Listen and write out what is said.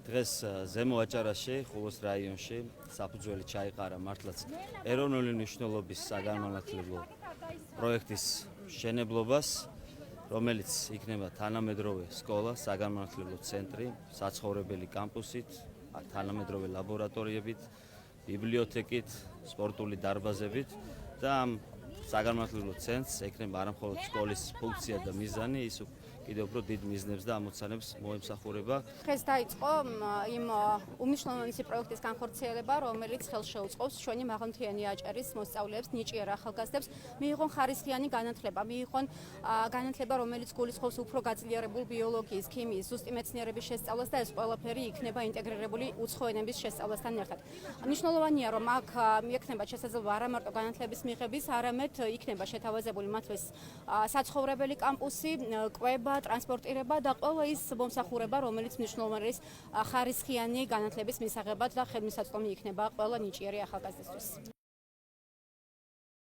დღეს ზემო აჭარაში, ხულოს რაიონში საფუძველი ჩაიყარა მართლაც ეროვნული მნიშვნელობის საგანმანათლებლო პროექტის მშენებლობას, რომელიც იქნება თანამედროვე სკოლა, საგანმანათლებლო ცენტრი, საცხოვრებელი კამპუსით, თანამედროვე ლაბორატორიებით, ბიბლიოთეკით, სპორტული დარბაზებით და ამ საგანმანათლებლო ცენტრს ექნება არა მხოლოდ სკოლის ფუნქცია და მიზანი, ის კიდევ უფრო დიდ მიზნებს და ამოცანებს მოემსახურება. დღეს დაიწყო იმ უმნიშვნელოვანესი პროექტის განხორციელება, რომელიც ხელს შეუწყობს ჩვენი მაღალმთიანი აჭარის მოსწავლეებს, ნიჭიერ ახალგაზრდებს, მიიღონ ხარისხიანი განათლება, მიიღონ განათლება, რომელიც გულისხმობს უფრო გაძლიერებულ ბიოლოგიის, ქიმიის, ზუსტი მეცნიერების შესწავლას და ეს ყველაფერი იქნება ინტეგრირებული უცხო ენების შესწავლასთან ერთად. მნიშვნელოვანია, რომ აქ მიექნება შესაძლებლობა არა მარტო განათლების მიღების, არამედ იქნება შეთავაზებული მათთვის საცხოვრებელი კამპუსი, კვება, ტრანსპორტირება და ყველა ის მომსახურება, რომელიც მნიშვნელოვანი არის ხარისხიანი განათლების მისაღებად და ხელმისაწვდომი იქნება ყველა ნიჭიერი ახალგაზრდისთვის.